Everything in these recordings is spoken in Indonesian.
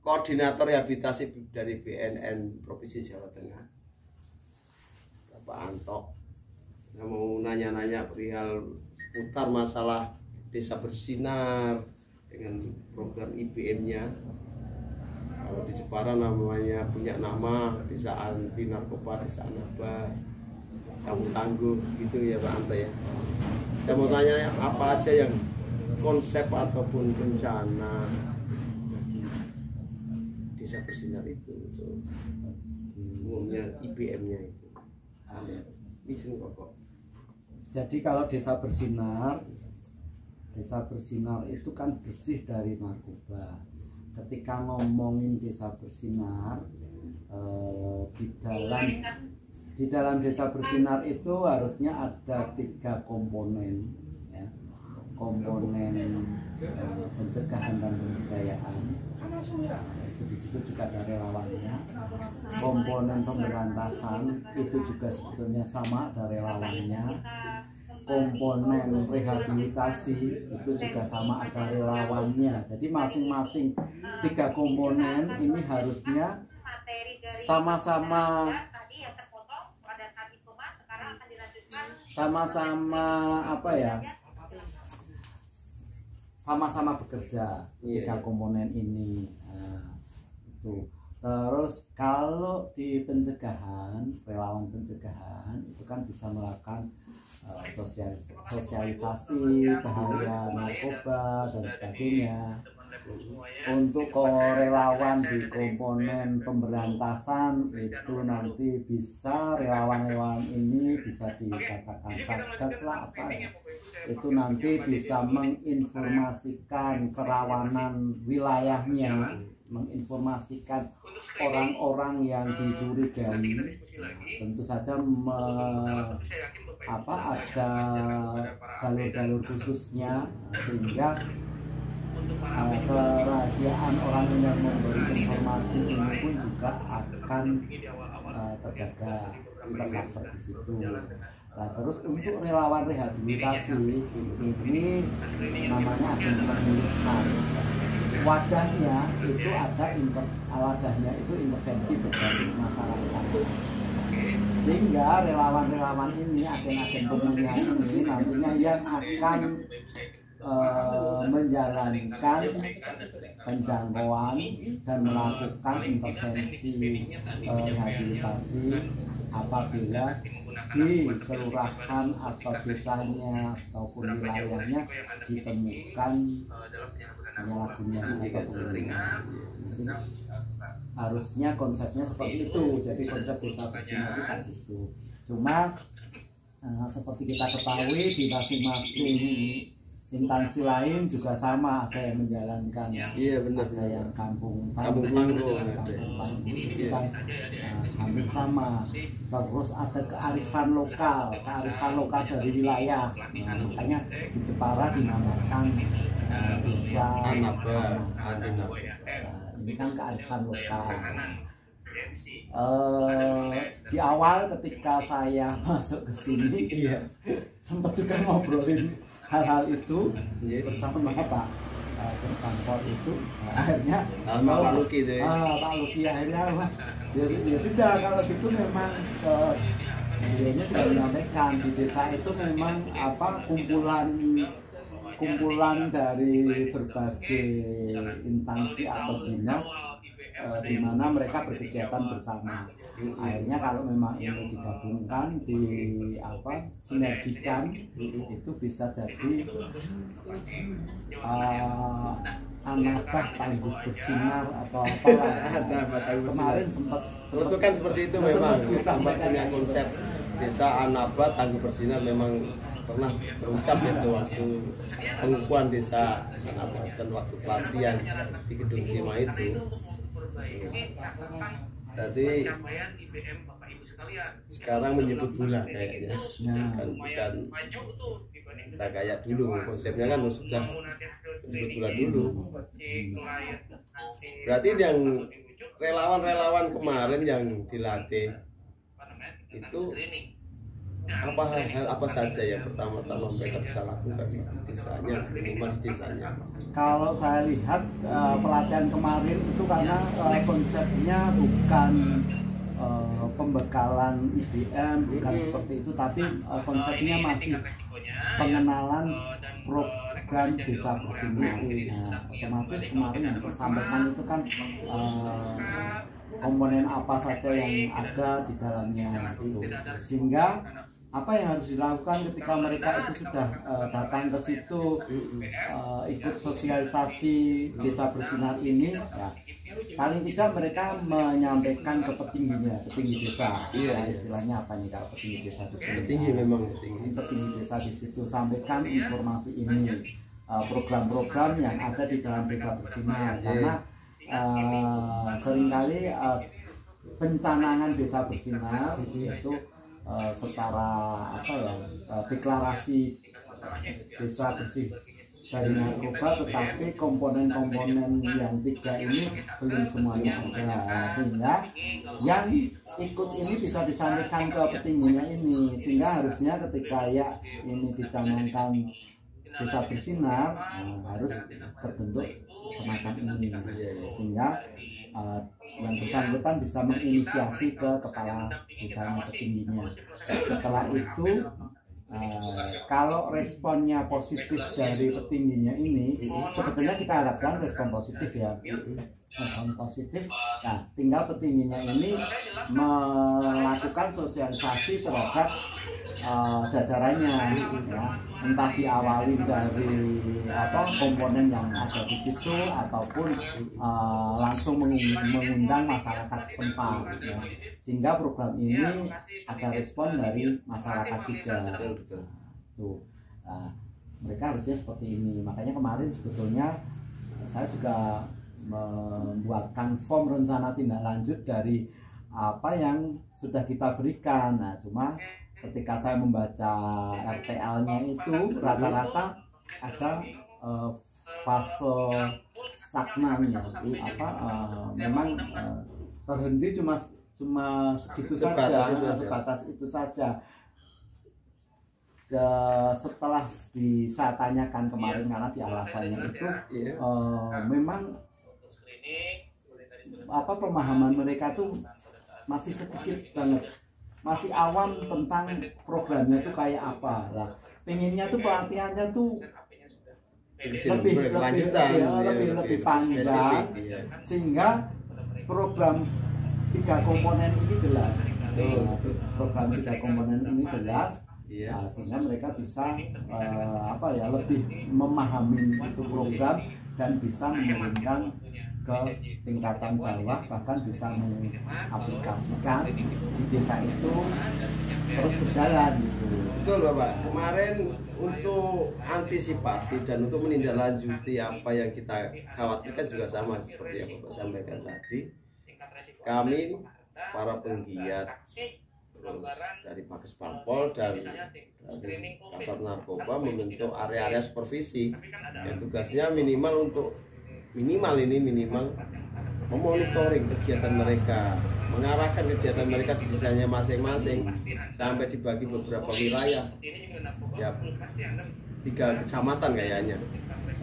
koordinator rehabilitasi dari BNN Provinsi Jawa Tengah, Bapak Anto. Saya mau nanya-nanya perihal seputar masalah Desa Bersinar dengan program IBM-nya. Kalau di Jepara namanya punya nama Desa Anti Narkoba, Desa Anaba, Kampung Tangguh gitu ya Pak Anto ya. Saya mau tanya apa aja yang konsep ataupun rencana bagi Desa Bersinar itu untuk umumnya IBM-nya itu. Izin kok. Jadi kalau Desa Bersinar itu kan bersih dari narkoba. Ketika ngomongin Desa Bersinar, di dalam Desa Bersinar itu harusnya ada 3 komponen, ya. Komponen pencegahan dan pemberdayaan. Itu di situ juga ada relawannya. Komponen pemberantasan itu juga sebetulnya sama, ada relawannya. Komponen rehabilitasi itu juga sama, ada relawannya. Jadi masing-masing 3 komponen ini harusnya sama-sama apa ya, sama-sama bekerja. 3 komponen ini itu. Terus kalau di pencegahan, relawan pencegahan itu kan bisa melakukan sosialisasi bahaya narkoba dan sebagainya. Untuk relawan di komponen pemberantasan itu nanti bisa relawan-relawan ini bisa dikatakan satgas lah apa ya, itu nanti bisa menginformasikan kerawanan wilayahnya, menginformasikan orang-orang yang dicurigai. Tentu saja ada jalur-jalur khususnya sehingga kerahasiaan orang yang memberi informasi ini pun juga akan terjaga, tercover di situ. Nah, terus untuk relawan rehabilitasi ini namanya agen pemulihan. Wadahnya itu ada intervensi berbasis masyarakat. Sehingga relawan-relawan ini, agen-agen pemulihan ini nantinya yang akan menjalankan penjangkauan dan melakukan intervensi rehabilitasi apabila di kelurahan atau desanya ataupun wilayahnya ditemukan penyalahgunaan atau penyalahgunaan. Harusnya konsepnya seperti itu. Jadi konsep Desa Bersinar itu kan itu. Cuma seperti kita ketahui di masing-masing instansi lain juga sama, ada yang menjalankan, benar, ada yang kampung tangguh itu kan hampir sama. Terus ada kearifan lokal dari wilayah. Makanya di Jepara dinamakan Desa Anaba. Ini kan kearifan lokal. Di awal ketika saya masuk ke sini, sempat juga ngobrolin hal-hal itu bersama Pak Kantor itu. Akhirnya Pak Luki itu Pak Luki akhirnya ya sudah, kalau gitu memang beliaunya juga menyampaikan di desa itu memang kumpulan dari berbagai instansi atau dinas di mana mereka berkegiatan bersama. Akhirnya kalau memang ini digabungkan, sinergikan, itu bisa jadi Anabah Tangguh Bersinar atau apa. Kemarin sempat itu kan seperti itu, memang sempat punya konsep Desa Anabah Tangguh Bersinar. Memang pernah berucap itu waktu pengukuhan Desa Anabah dan waktu pelatihan di Gedung Sima itu. Jadi sekarang menyebut gula kayaknya, bukan kita kayak dulu. Konsepnya kan sudah menyebut gula dulu. Berarti yang relawan-relawan kemarin yang dilatih itu hal apa saja yang pertama-tama mereka bisa lakukan di desanya, minimal di desanya? Kalau saya lihat pelatihan kemarin itu karena konsepnya bukan pembekalan IBM, bukan seperti itu, tapi konsepnya masih pengenalan program desa bersinar. Nah, otomatis kemarin yang disampaikan itu kan komponen apa saja yang ada di dalamnya itu, sehingga apa yang harus dilakukan ketika mereka itu sudah datang ke situ, ikut sosialisasi desa bersinar ini, ya paling tidak mereka menyampaikan ke petingginya, petinggi desa. Ya, istilahnya apa nih kalau petinggi desa di sini? Petinggi memang petinggi desa di situ, sampaikan informasi ini, program-program yang ada di dalam desa bersinar, karena seringkali pencanangan desa bersinar itu secara apa ya, deklarasi desa bersih dari narkoba, tetapi komponen-komponen yang 3 ini belum semuanya sudah, sehingga yang ikut ini bisa disampaikan ke petingginya ini, sehingga harusnya ketika ya ini dicanangkan desa bersinar, harus terbentuk semacam ini, sehingga yang bersangkutan bisa menginisiasi ke kepala desanya, petingginya. Setelah itu kalau responnya positif dari petingginya ini, sebetulnya kita harapkan respon positif ya, respon positif. Nah, tinggal petingginya ini melakukan sosialisasi terhadap jajarannya, ya, entah diawali dari komponen yang ada di situ ataupun langsung mengundang masyarakat setempat, ya, sehingga program ini ada respon dari masyarakat juga. Tuh, nah, mereka harusnya seperti ini. Makanya kemarin sebetulnya saya juga membuatkan form rencana tindak lanjut dari apa yang sudah kita berikan. Nah, cuma ketika saya membaca RTL-nya itu rata-rata ada fase stagnan, ya, memang terhenti cuma segitu saja, sebatas itu saja. Setelah saya tanyakan kemarin, karena di alasannya itu memang pemahaman mereka tuh masih sedikit banget, masih awam tentang programnya tuh kayak apa lah. Pengennya tuh pelatihannya tuh lebih panjang, sehingga program 3 komponen ini jelas. Program 3 komponen ini jelas. Nah, sehingga mereka bisa lebih memahami itu program dan bisa menurunkan ke tingkatan bawah, bahkan bisa mengaplikasikan di desa itu terus berjalan gitu. Betul Bapak. Kemarin untuk antisipasi dan untuk menindaklanjuti apa yang kita khawatirkan juga sama seperti yang Bapak sampaikan tadi. Kami para penggiat dari Pakes Pampol dan dari Kasat Narkoba membentuk area-area supervisi yang tugasnya minimal memonitoring kegiatan mereka, mengarahkan kegiatan mereka di desanya masing-masing sampai dibagi beberapa wilayah, ya 3 kecamatan kayaknya.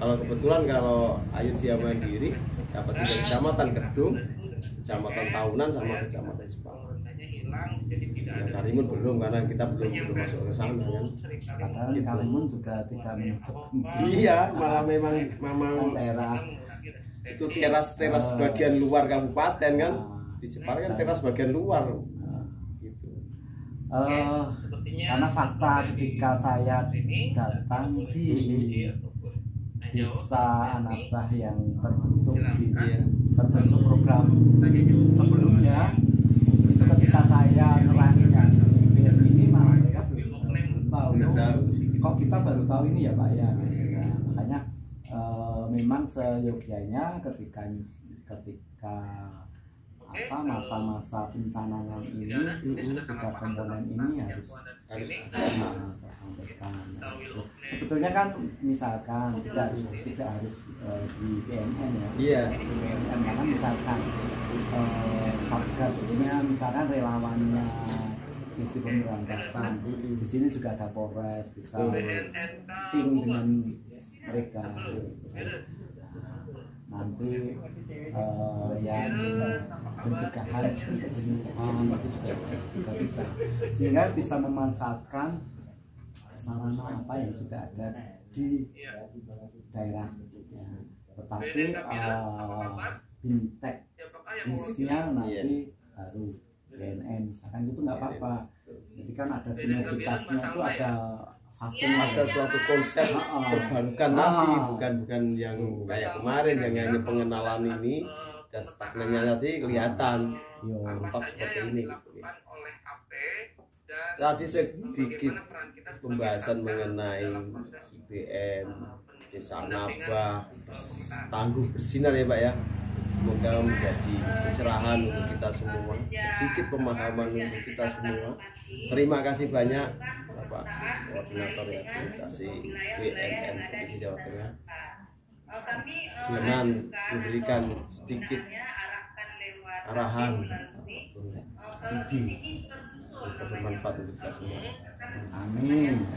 Kalau kebetulan kalau Ayudhya Mandiri dapat 3 kecamatan, Kedung, Kecamatan Tahunan sama Kecamatan Jepang. Ya, Karimun belum, karena kita belum masuk ke sana kan. Padahal Karimun juga tidak menutup. Iya, malah memang daerah itu teras bagian luar kabupaten kan. Di Jepara kan teras bagian luar. Gitu. Karena fakta ketika saya datang di desa Anabah yang terbentuk program sebelumnya, itu ketika saya nerangin yang ini malah mereka belum tahu. Kok kita baru tahu ini ya Pak ya. Nah, makanya memang seyogyanya ketika masa-masa pencanangan ini 3 komponen ini harus disampaikan. Sebetulnya kan misalkan tidak harus di BNN ya. Iya. Di BNN, karena misalkan satgasnya, misalkan relawannya sisi pemberantasan. Di sini juga ada Polres, bisa cing dengan mereka. Nanti yang pencegahan itu juga bisa, sehingga bisa memanfaatkan sarana apa yang sudah ada di daerah. Ya. Tetapi bintek misinya nanti baru BNN misalkan itu nggak apa-apa. Jadi kan ada sinergitasnya, itu ada fase, ada suatu konsep terbarukan tadi, bukan yang kayak kemarin yang hanya pengenalan ini dan stagnannya tadi kelihatan mentok seperti ini gitu ya. Tadi sedikit pembahasan mengenai BN Desa Nabah tangguh bersinar ya Pak ya. Semoga menjadi pencerahan untuk kita semua, sedikit pemahaman untuk kita semua. Terima kasih banyak Bapak Koordinator Rehabilitasi BNN Provinsi Jawa Tengah dengan memberikan sedikit arahan ide yang bermanfaat untuk kita semua. Amin.